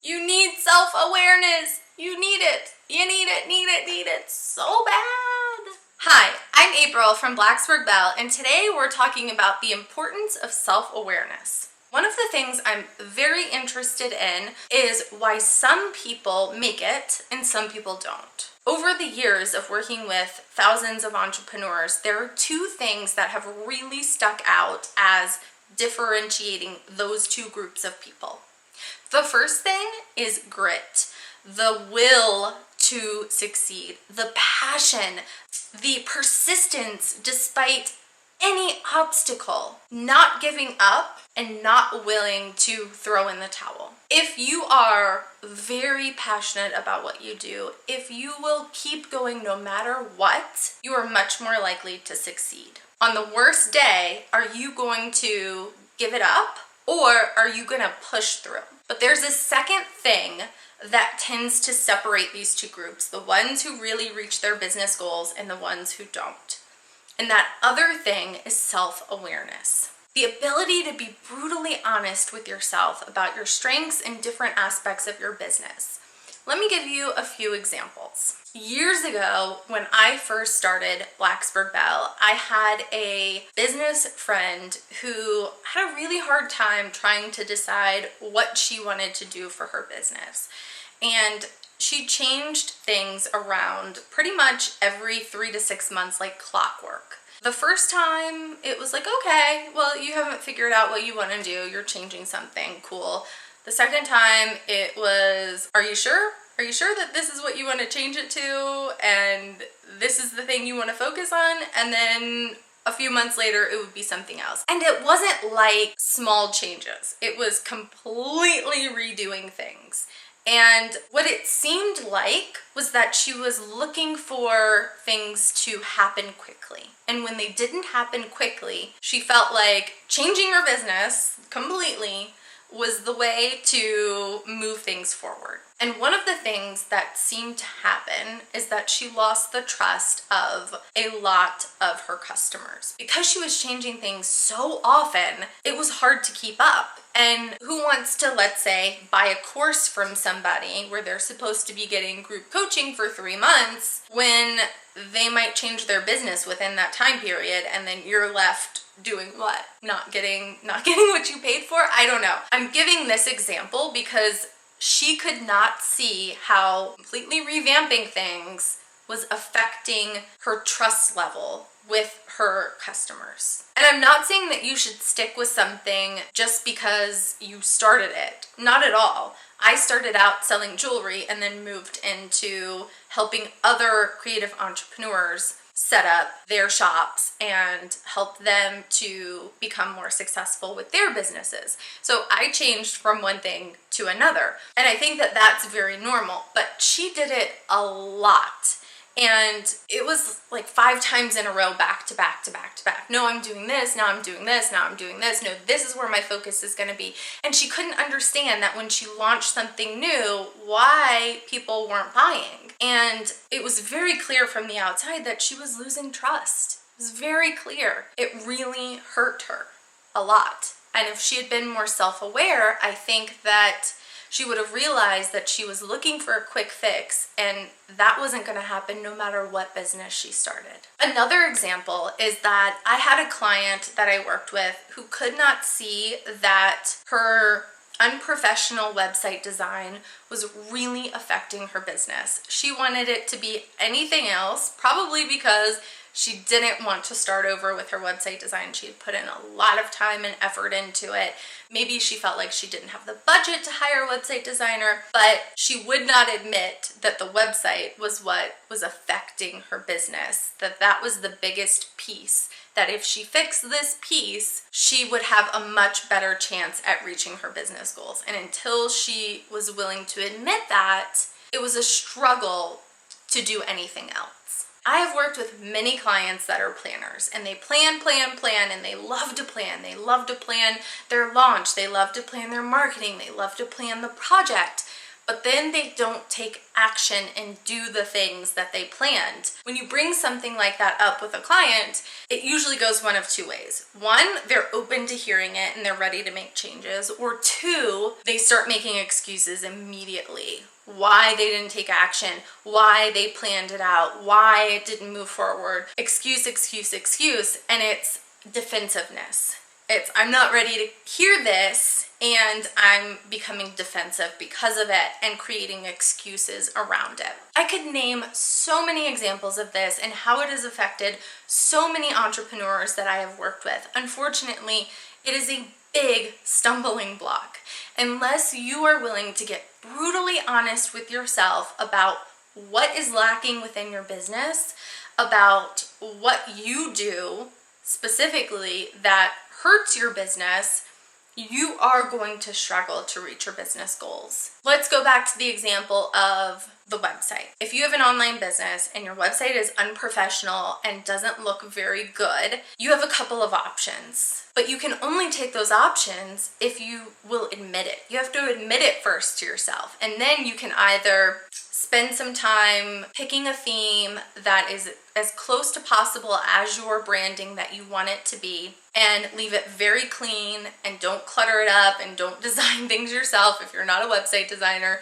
You need self-awareness. You need it. You need it so bad. Hi, I'm April from Blacksburg Bell, and today we're talking about the importance of self-awareness. One of the things I'm very interested in is why some people make it and some people don't. Over the years of working with thousands of entrepreneurs, there are two things that have really stuck out as differentiating those two groups of people. The first thing is grit, the will to succeed, the passion, the persistence despite any obstacle, not giving up and not willing to throw in the towel. If you are very passionate about what you do, if you will keep going no matter what, you are much more likely to succeed. On the worst day, are you going to give it up or are you going to push through? But there's a second thing that tends to separate these two groups, the ones who really reach their business goals and the ones who don't. And that other thing is self-awareness. The ability to be brutally honest with yourself about your strengths and different aspects of your business. Let me give you a few examples. Years ago, when I first started Blacksburg Bell, I had a business friend who had a really hard time trying to decide what she wanted to do for her business. And she changed things around pretty much every 3 to 6 months like clockwork. The first time it was like, okay, well, you haven't figured out what you want to do. You're changing something, cool. The second time it was, are you sure? Are you sure that this is what you want to change it to? And this is the thing you want to focus on? And then a few months later, it would be something else. And it wasn't like small changes. It was completely redoing things. And what it seemed like was that she was looking for things to happen quickly. And when they didn't happen quickly, she felt like changing her business completely was the way to move things forward. And one of the things that seemed to happen is that she lost the trust of a lot of her customers. Because she was changing things so often, it was hard to keep up. And who wants to, let's say, buy a course from somebody where they're supposed to be getting group coaching for 3 months when they might change their business within that time period and then you're left doing what? Not getting what you paid for? I don't know. I'm giving this example because she could not see how completely revamping things was affecting her trust level with her customers. And I'm not saying that you should stick with something just because you started it. Not at all. I started out selling jewelry and then moved into helping other creative entrepreneurs set up their shops and help them to become more successful with their businesses. So I changed from one thing to another. And I think that that's very normal, but she did it a lot. And it was like 5 times in a row, back to back to back to back. No, I'm doing this, now I'm doing this, now I'm doing this. No, this is where my focus is going to be. And she couldn't understand that when she launched something new, why people weren't buying. And it was very clear from the outside that she was losing trust. It was very clear. It really hurt her a lot. And if she had been more self-aware, I think that she would have realized that she was looking for a quick fix and that wasn't going to happen no matter what business she started. Another example is that I had a client that I worked with who could not see that her unprofessional website design was really affecting her business. She wanted it to be anything else, probably because she didn't want to start over with her website design. She had put in a lot of time and effort into it. Maybe she felt like she didn't have the budget to hire a website designer, but she would not admit that the website was what was affecting her business, that was the biggest piece, that if she fixed this piece, she would have a much better chance at reaching her business goals. And until she was willing to admit that, it was a struggle to do anything else. I have worked with many clients that are planners and they plan, and they love to plan. They love to plan their launch. They love to plan their marketing. They love to plan the project. but then they don't take action and do the things that they planned. When you bring something like that up with a client, it usually goes one of two ways. One, they're open to hearing it and they're ready to make changes, or two, they start making excuses immediately. Why they didn't take action, why they planned it out, why it didn't move forward. Excuse, excuse, excuse, and it's defensiveness. It's, I'm not ready to hear this, and I'm becoming defensive because of it and creating excuses around it. I could name so many examples of this and how it has affected so many entrepreneurs that I have worked with. Unfortunately, it is a big stumbling block unless you are willing to get brutally honest with yourself about what is lacking within your business, about what you do specifically that hurts your business. You are going to struggle to reach your business goals. Let's go back to the example of the website. If you have an online business and your website is unprofessional and doesn't look very good, you have a couple of options. But you can only take those options if you will admit it. You have to admit it first to yourself, and then you can either spend some time picking a theme that is as close to possible as your branding that you want it to be, and leave it very clean and don't clutter it up and don't design things yourself if you're not a website designer.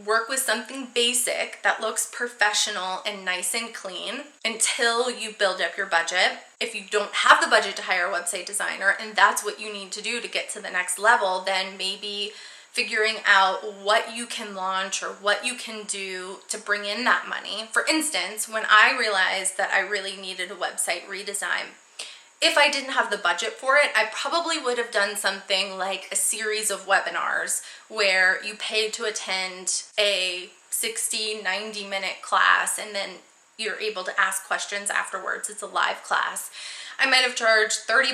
Work with something basic that looks professional and nice and clean until you build up your budget. If you don't have the budget to hire a website designer and that's what you need to do to get to the next level, then maybe figuring out what you can launch or what you can do to bring in that money. For instance, when I realized that I really needed a website redesign, if I didn't have the budget for it, I probably would have done something like a series of webinars where you paid to attend a 60, 90-minute class and then you're able to ask questions afterwards. It's a live class. I might have charged $30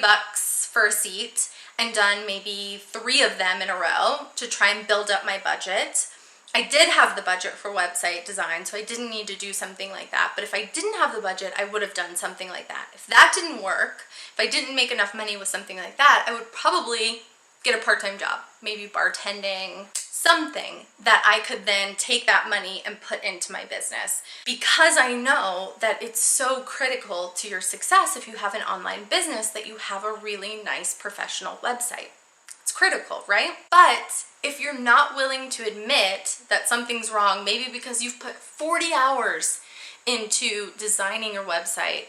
for a seat and done maybe 3 of them in a row to try and build up my budget. I did have the budget for website design, so I didn't need to do something like that. But if I didn't have the budget, I would have done something like that. If that didn't work, if I didn't make enough money with something like that, I would probably get a part-time job, maybe bartending, something that I could then take that money and put into my business. Because I know that it's so critical to your success if you have an online business that you have a really nice professional website. It's critical, right? But if you're not willing to admit that something's wrong, maybe because you've put 40 hours into designing your website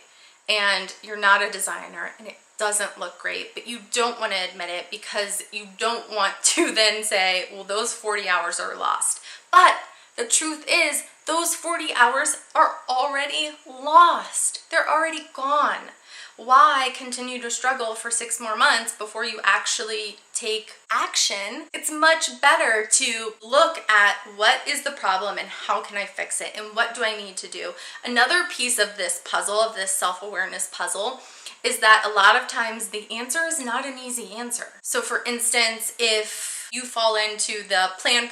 and you're not a designer and it doesn't look great, but you don't want to admit it because you don't want to then say, well, those 40 hours are lost. But the truth is, those 40 hours are already lost. They're already gone. Why continue to struggle for 6 more months before you actually take action? It's much better to look at what is the problem and how can I fix it and what do I need to do. Another piece of this puzzle, of this self-awareness puzzle, is that a lot of times the answer is not an easy answer. So for instance, if you fall into the plan,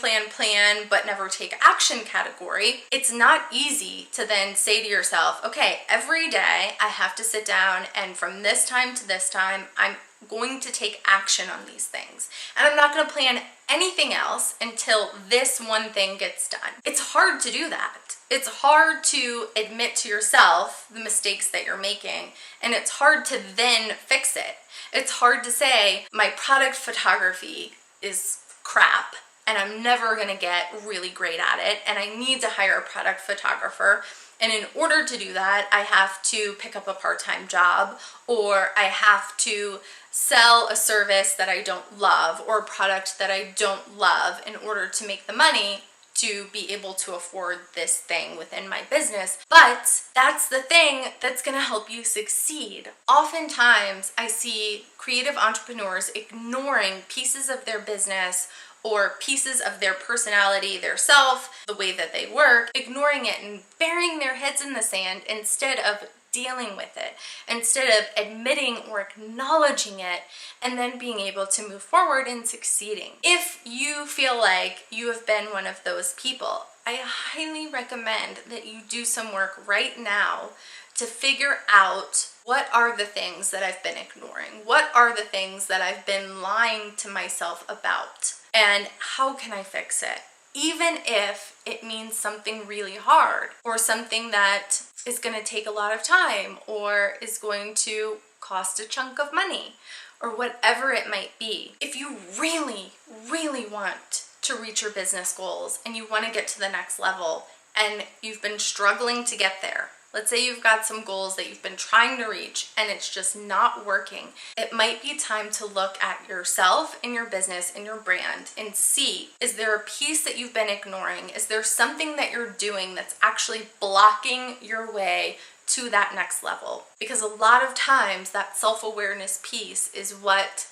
but never take action category, it's not easy to then say to yourself, okay, every day I have to sit down and from this time to this time, I'm going to take action on these things. And I'm not going to plan anything else until this one thing gets done. It's hard to do that. It's hard to admit to yourself the mistakes that you're making, and it's hard to then fix it. It's hard to say, my product photography is crap and I'm never going to get really great at it and I need to hire a product photographer. And in order to do that, I have to pick up a part-time job, or I have to sell a service that I don't love or a product that I don't love in order to make the money to be able to afford this thing within my business. But that's the thing that's going to help you succeed. Oftentimes, I see creative entrepreneurs ignoring pieces of their business or pieces of their personality, their self, the way that they work, ignoring it and burying their heads in the sand instead of dealing with it, instead of admitting or acknowledging it and then being able to move forward and succeeding. If you feel like you have been one of those people, I highly recommend that you do some work right now to figure out what are the things that I've been ignoring? What are the things that I've been lying to myself about? And how can I fix it? even if it means something really hard or something that is going to take a lot of time or is going to cost a chunk of money or whatever it might be. If you really, really want to reach your business goals and you want to get to the next level and you've been struggling to get there, let's say you've got some goals that you've been trying to reach and it's just not working. It might be time to look at yourself and your business and your brand and see, is there a piece that you've been ignoring? Is there something that you're doing that's actually blocking your way to that next level? Because a lot of times that self-awareness piece is what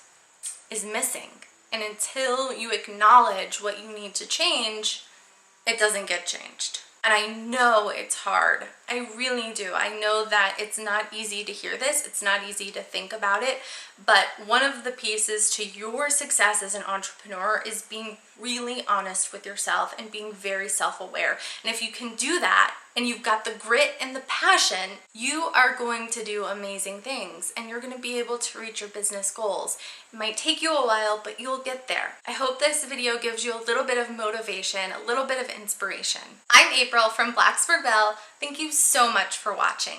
is missing. And until you acknowledge what you need to change, it doesn't get changed. And I know it's hard. I really do. I know that it's not easy to hear this. It's not easy to think about it. But one of the pieces to your success as an entrepreneur is being really honest with yourself and being very self-aware. And if you can do that, and you've got the grit and the passion, you are going to do amazing things and you're going to be able to reach your business goals. It might take you a while, but you'll get there. I hope this video gives you a little bit of motivation, a little bit of inspiration. I'm April from Blacksburg Belle. Thank you so much for watching.